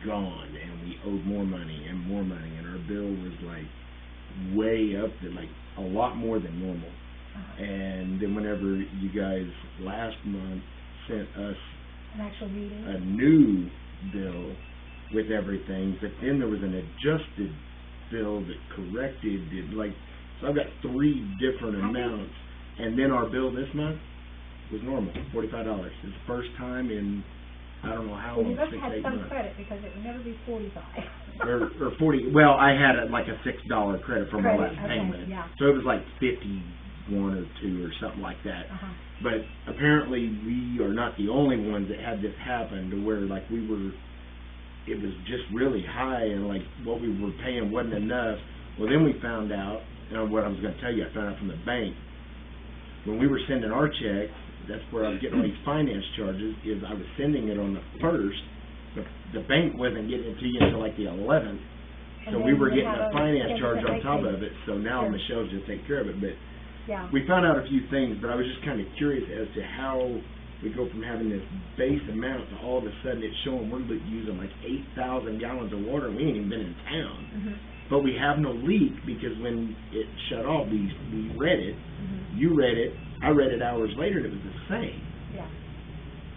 gone, and we owed more money, and our bill was like way up to like a lot more than normal. And then whenever you guys last month sent us An actual meeting. a new bill with everything, but then there was an adjusted bill that corrected it, like, so I've got 3 different amounts, and then our bill this month was normal, $45. It's the first time in, I don't know how Well, you long, must 6, have 8 had some months. credit, because it would never be 45. Or 40, well, I had like a $6 credit from my Credit, last okay, payment. yeah. So it was like 51 or 2 or something like that. Uh-huh. But apparently we are not the only ones that had this happen, to where like it was just really high, and like what we were paying wasn't enough. Well, then we found out, what I was going to tell you, I found out from the bank, when we were sending our check, that's where I was getting all these finance charges, is I was sending it on the 1st, the bank wasn't getting it to you until like the 11th. So And we then were we getting have a finance 10% charge on late top fee. of it, so now Sure. Michelle's just taking care of it, but Yeah. we found out a few things, but I was just kind of curious as to how we go from having this base amount to all of a sudden it's showing we're using like 8,000 gallons of water and we ain't even been in town. Mm-hmm. But we have no leak because when it shut off, we read it, Mm-hmm. you read it, I read it hours later and it was the same. Yeah.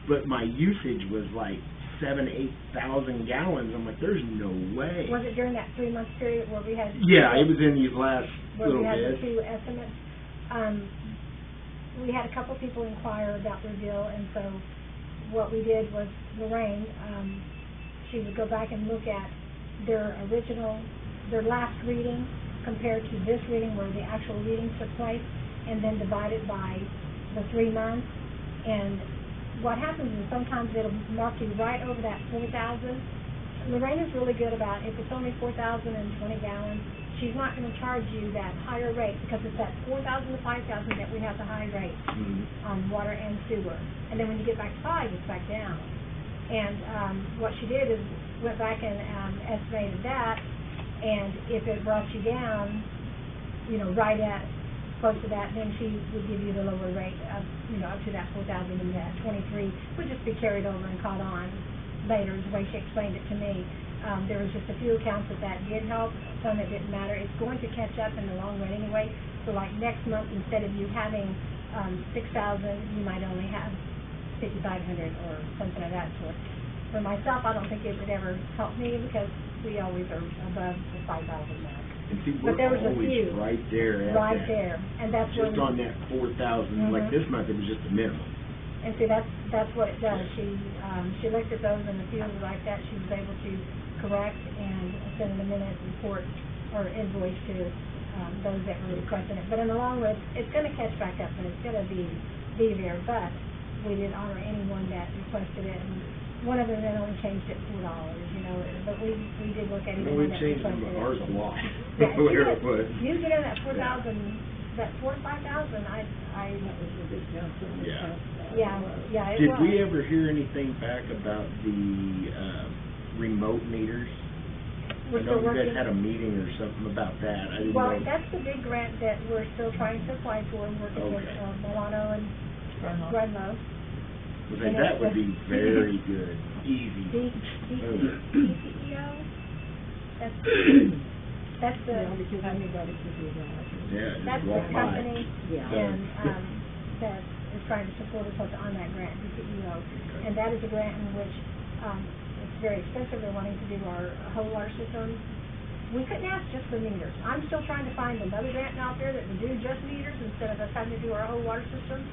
But my usage was like 8,000 gallons. I'm like, there's no way. Was it during that 3-month period where we had? Yeah, it was in these last Where little we had the bits. two estimates? We had a couple people inquire about their bill, and so what we did was Lorraine, she would go back and look at their last reading compared to this reading where the actual reading took place, and then divide it by the 3 months. And what happens is sometimes it'll mark you right over that 4,000. Lorraine is really good about, if it's only 4,020 gallons, she's not going to charge you that higher rate because it's that 4,000 to 5,000 that we have the high rate on water and sewer. And then when you get back to 5, it's back down. And what she did is went back and estimated that, and if it brought you down, right at close to that, then she would give you the lower rate of, up to that 4,000, and that 23 would just be carried over and caught on later, is the way she explained it to me. There was just a few accounts that did help, some it didn't matter. It's going to catch up in the long run anyway. So like next month, instead of you having 6,000, you might only have 5,500 or something of that sort. For myself, I don't think it would ever help me because we always are above the 5,000 mark. And see, But we're there was a always few. right there at Right that. there, and that's where Just on that 4,000, like Mhm. this month, it was just the minimum. And see, that's what it does. She looked at those, and a few like that, she was able to correct and send a minute report or invoice to those that were requesting it. But in the long run, it's going to catch back up, and it's going to be there. But we did honor anyone that requested it. And one of them then only changed it $4, But we did look at No, anyone we that changed requested it. ours a lot. Yeah, Where it was. you get in that 4,000, that 4,000 or 5,000. That was a big jump from the Yeah. past. Yeah, it Did was. we ever hear anything back about the remote meters? We're I still know you working. guys had a meeting or something about that. I didn't Well, know. that's the big grant that we're still trying to apply for, working with Okay. Milano and Grunlow. Grunlow. Was that would be very good, easy. DCEO? That's the, Yeah, because anybody could do that. Yeah, that's just the walk by. company, Yeah. and, that is trying to support us on that grant, DCEO. And that is a grant in which, it's very expensive, they're wanting to do our whole water system. We couldn't ask just for meters. I'm still trying to find another grant out there that would do just meters instead of us having to do our whole water system.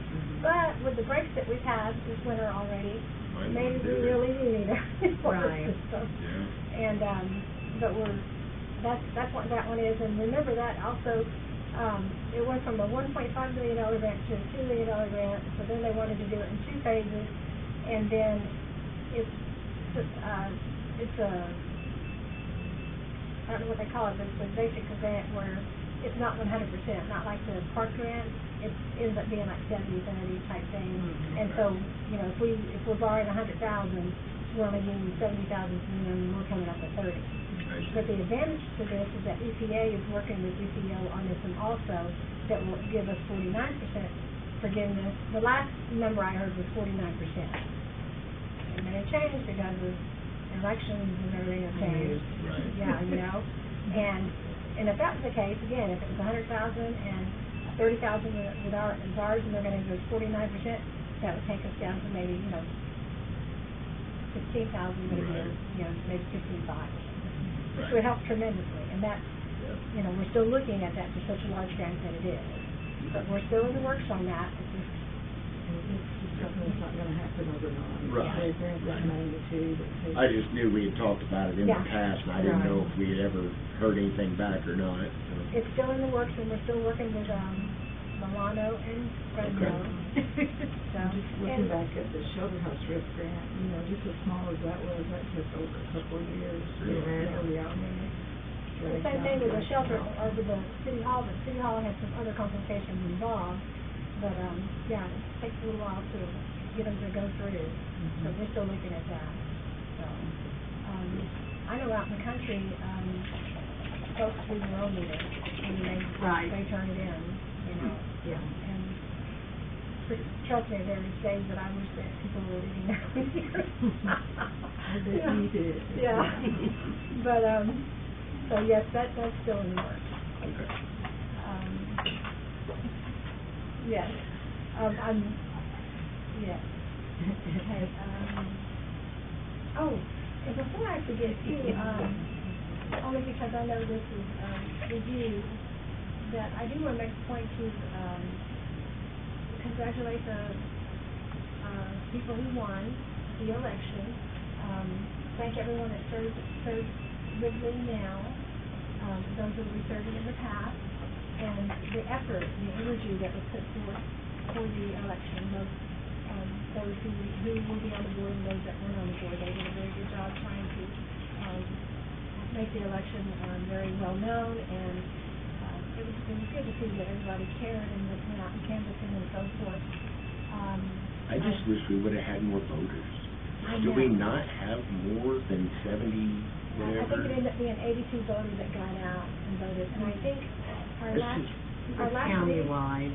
But with the breaks that we've had this winter already, Might maybe wanna we do it. really need a water Right. system. Yeah. And, but that's what that one is. And remember that also, it went from a $1.5 million grant to a $2 million grant. So then they wanted to do it in 2 phases. And then it's a, I don't know what they call it, but it's a basic grant where it's not 100%, not like the park grant. It ends up being like 70-30 type thing. And so, if we're borrowing 100,000, we're only getting 70,000 from them, and we're coming up with 30. But the advantage to this is that EPA is working with UCO on this one also, that will give us 49% forgiveness. The last number I heard was 49%. And then it changed because of elections and everything that changed. Right. Yeah, and if that was the case, again, if it was 100,000 and 30,000 with ours, and they're going to give us 49%, that would take us down to maybe, 15,000, maybe, Right. Maybe 15,500 or something. Which Right. would help tremendously, and that's, we're still looking at that for such a large grant that it is. But we're still in the works on that. It's just, And it's just something that's not gonna happen overnight. Right, It's a grant right. of magnitude. It takes- I just knew we had talked about it in the Yeah. past, and I didn't Right. know if we had ever heard anything back or not. So. it's still in the works, and we're still working with, Milano and Fresno. So, Just looking back at the shelter house risk grant, just as small as that was, that took over a couple of years. Really? Yeah. the same thing with the shelter, or with the city hall, but city hall has some other complications involved. But, it takes a little while to get them to go through, so we're still looking at that, so. I know out in the country, folks do their own meeting, and Right. they turn it in, you know. Yeah. And trust me, there's days that I wish that people were reading their meters. I bet you did. Yeah. But, so yes, that's still in the works. Okay. Yes. Yes. Okay, oh, and before I forget too, only because I know this is, review, that I do want to make a point to, congratulate the, people who won the election. Thank everyone that serves Wrigley now, those that we served in the past, and the effort, the energy that was put forth for the election, those who will be on the board and those that weren't on the board. They did a very good job trying to, make the election, very well known, and, it was good to see that everybody cared and that went out and canvassing and so forth. I just wish we would have had more voters. I Do we know. not have more than 70, I whatever? think it ended up being 82 voters that got out and voted, and I think our This last, is our last meeting. Countywide,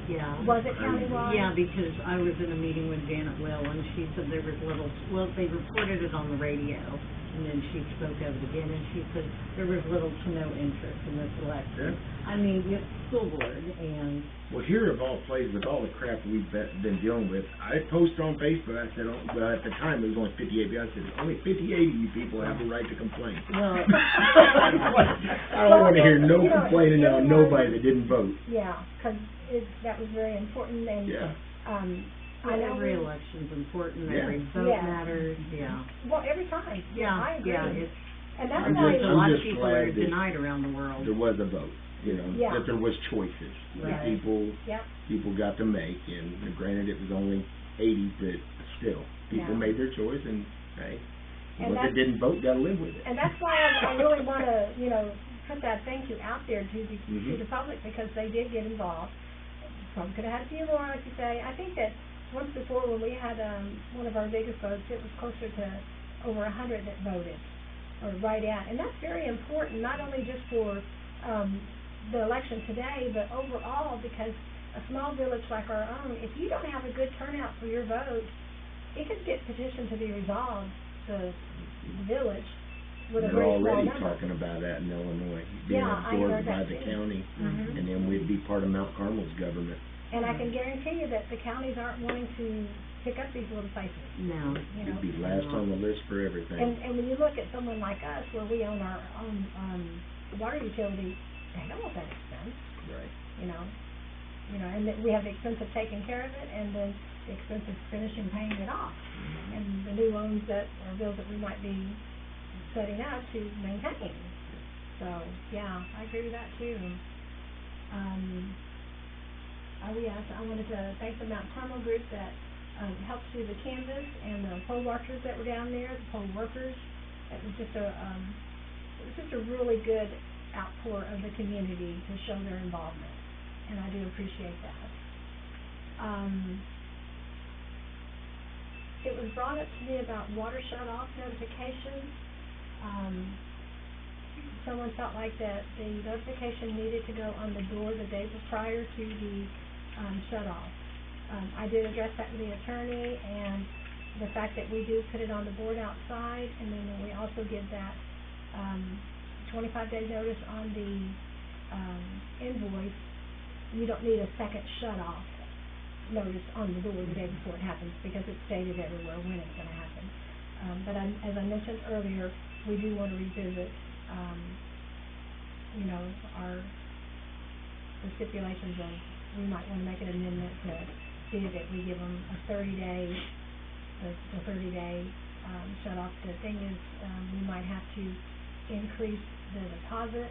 yeah. Was it countywide? Yeah, because I was in a meeting with Janet Will, and she said there was they reported it on the radio, and then she spoke of it again, and she said there was little to no interest in this election. I mean, with school board, and Well, here of all places, with all the crap we've been dealing with, I posted on Facebook, I said, well, at the time it was only 58, but I said, only 58 of you people have a right to complain. well, I don't want to hear no complaining on nobody that didn't vote. Yeah, because that was very important, and, Yeah. I know every election's important, Yeah. every vote Yeah. matters, yeah. well, every time. I agree. Yeah, it's, And that's I'm why, there's a lot of just people that are glad that denied around the world. There was a vote, you know, Yeah. that there was choices that Right. yep, people got to make, and granted, it was only 80, but still, people Yeah. made their choice, and hey, And ones that didn't vote got to live with it. and that's why I really want to, put that thank you out there to Mhm. the public, because they did get involved. Some could have had a few more, like you say. I think that once before, when we had one of our biggest votes, it was closer to over 100 that voted, or right at. And that's very important, not only just for the election today, but overall, because a small village like our own, if you don't have a good turnout for your vote, it could get petitioned to be resolved, the village, with a They're very small already number. talking about that in Illinois, being Yeah, I absorbed heard by that the too. county, Mhm. and then we'd be part of Mount Carmel's government. And I can guarantee you that the counties aren't wanting to pick up these little places, No. you know. We'd be last on the list for everything. And when you look at someone like us, where we own our own water utility, they don't want that expense, Right. you know, and that we have the expense of taking care of it, and then the expense of finishing paying it off, and the new loans that, or bills that we might be setting up to maintain. So, yeah, I agree with that too. Yes, I wanted to thank the Mount Carmel group that helped do the canvas, and the poll watchers that were down there, the poll workers. It was just a really good outpour of the community to show their involvement, and I do appreciate that. It was brought up to me about water shut-off notifications. Someone felt like that the notification needed to go on the door the day prior to the shut-off. I did address that with the attorney, and the fact that we do put it on the board outside, and then we also give that 25-day notice on the invoice. You don't need a second shut-off notice on the door the day before it happens, because it's stated everywhere when it's going to happen. But as I mentioned earlier, we do want to revisit, the stipulations of, we might want to make an amendment to see that we give them a 30-day, the 30-day shut-off. The thing is, we might have to increase the deposit,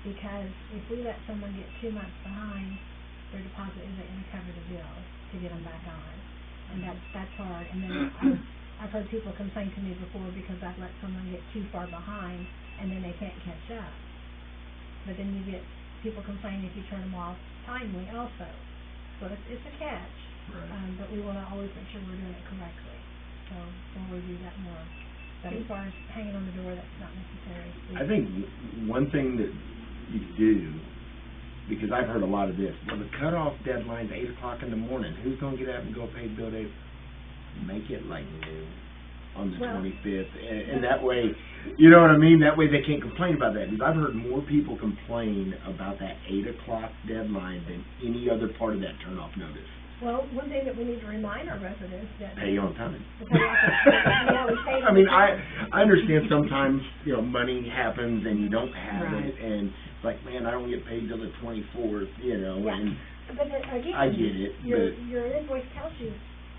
because if we let someone get 2 months behind, their deposit isn't going to cover the bill to get them back on, and that's hard. And then I've heard people complain to me before because I've let someone get too far behind, and then they can't catch up. But then you get people complain if you turn them off timely also. So it's a catch. Right. But we want to always make sure we're doing it correctly. So we'll review that more. But as far as hanging on the door, that's not necessary. I think one thing that you do, because I've heard a lot of this, well, the cutoff deadline's 8 o'clock in the morning. Who's gonna get up and go pay the bill date? Make it like noon on the Well- 25th, and that way, you know what I mean? That way they can't complain about that, because I've heard more people complain about that 8 o'clock deadline than any other part of that turn-off notice. Well, one thing that we need to remind our residents that. Pay on time. To pay off the- yeah, we pay I mean, on I understand sometimes, you know, money happens and you don't have Right. it, and it's like, man, I don't get paid till the 24th, you know, Yeah. and But again. I get it, Your invoice tells you,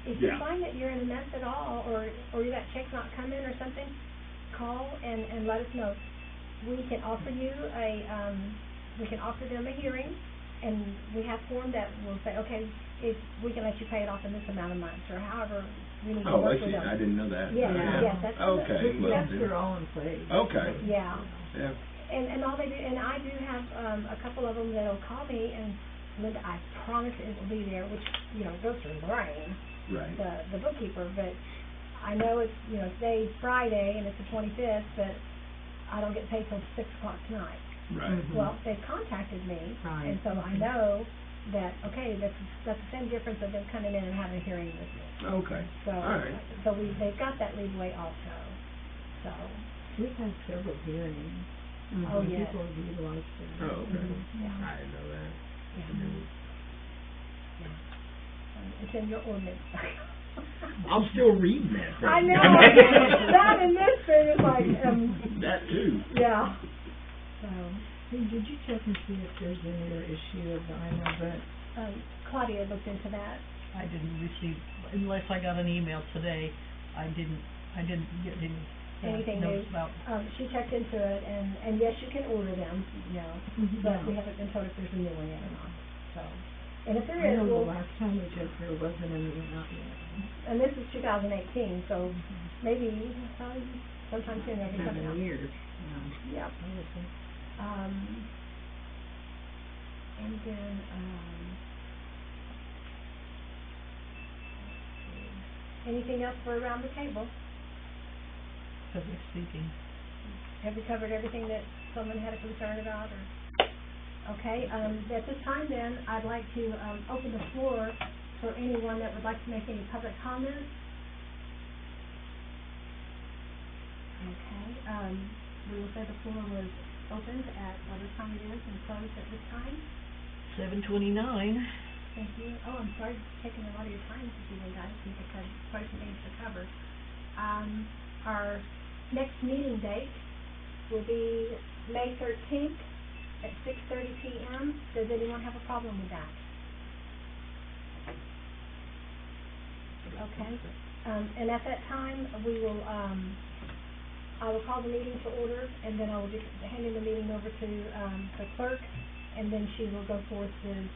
if you Yeah. find that you're in a mess at all, or that check's not coming or something, call and let us know. We can offer you we can offer them a hearing, and we have form that will say, okay, if we can let you pay it off in this amount of months, or however we need to oh, I work with see, them. I didn't know that. Yeah, Yeah. yes, that's. Okay, well, Yes, then- they're all in place. Okay. Yeah. Yeah, And all they do, and I do have, a couple of them that'll call me and, Linda, I promise it will be there, which, you know, goes through the brain, right. the bookkeeper, but I know it's, you know, today's Friday and it's the 25th, but I don't get paid till 6 o'clock tonight. Right. Mhm. Well, they contacted me, Right. and so I know that, okay, that's the same difference of them coming in and having a hearing with me. Okay, So, all right. so they've got that leeway also, so, We've had several hearings. Mhm. Oh, yes. People have utilized it. Oh, okay. yeah, I didn't know that. yeah. It's in your ordinance. I'm still reading that thing. I know, that and this thing is like, That too. yeah. So, Hey, did you check and see if there's any other issue of the IMO Claudia looked into that. I didn't receive, unless I got an email today, I didn't get any Anything notes new? about. She checked into it, and yes, you can order them, you know, but we haven't been told if there's a new one yet or not, so. And if there I is, know the we'll, last time we checked, there wasn't any out yet. and this is 2018, so maybe sometime soon they'll be coming out. 7 years. Yep. And then, anything else for around the table? Public speaking. Have we covered everything that someone had a concern about, or? Okay, at this time then, I'd like to, open the floor for anyone that would like to make any public comments. Okay, we will say the floor was opened at whatever time it is and closed at this time. 7:29. Thank you. Oh, I'm sorry for taking a lot of your time this evening, guys, since I've had quite a few things to cover. Our next meeting date will be May 13th at 6:30 p.m. Does anyone have a problem with that? Okay. And at that time, we will, I will call the meeting to order, and then I will be handing the meeting over to, the clerk, and then she will go forth with,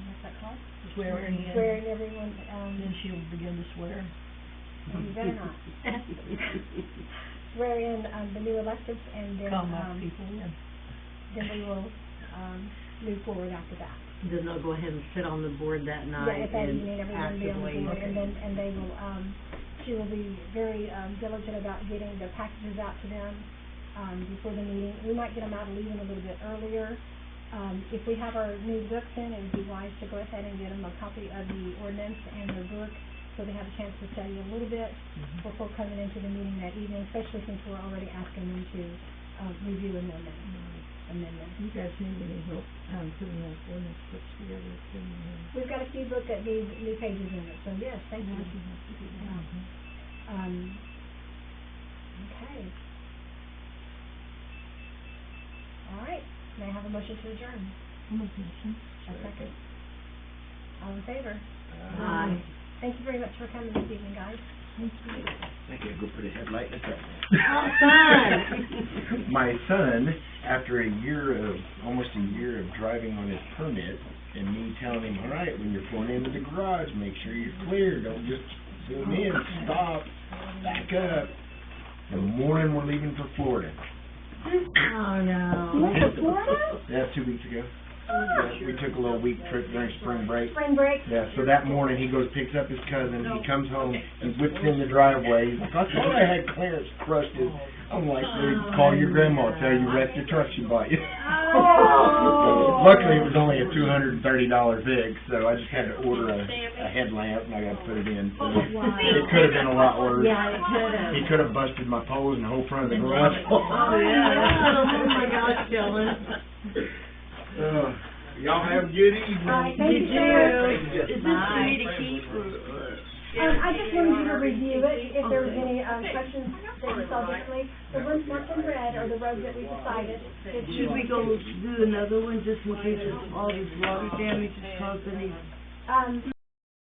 what's that called? Swearing in. Swearing everyone, Then she'll begin to swear. you better not. Swear in, the new electeds, and then, Commonwealth people, yeah. then we will, move forward after that. Then they'll go ahead and sit on the board that Yeah, night at that and evening, everyone will be on the actively. board, and they will, she will be very, diligent about getting the packages out to them, before the meeting. We might get them out even a little bit earlier. If we have our new books in, it would be wise to go ahead and get them a copy of the ordinance and their book, so they have a chance to study a little bit before coming into the meeting that evening, especially since we're already asking them to, review amendments. You guys need any help, putting that ordinance books together? We've got a few books that need new pages in it, so yes, thank you. Okay. All right, may I have a motion to adjourn? A second. All in favor? Aye. Thank you very much for coming this evening, guys. I gotta go put a headlight in the truck. Oh, fun. My son, after almost a year of driving on his permit, and me telling him, all right, when you're pulling into the garage, make sure you're clear, don't just zoom in, stop, back up. The morning we're leaving for Florida. Oh, no. You went to Florida? Yeah, 2 weeks ago. We took a little week trip during spring break. Spring break? Yeah, so that morning he goes, picks up his cousin, he comes home, he whips in the driveway, he's like, I thought I had clearance crushed it. I'm like, dude, call your grandma, tell you wrecked the truck she bought you. So, luckily it was only a $230 VIG, so I just had to order a headlamp and I got to put it in. So it could have been a lot worse. Yeah, it could have. He could have busted my poles and the whole front of the garage. Oh, yeah. Oh, my gosh, Dylan. Y'all have a good evening. All right, thank you, sir. Is this for me to keep or? I just wanted you to review it, if there was any, questions that you saw differently. The ones marked in red are the roads that we decided. Should we go do another one just in case all this water damage is causing any?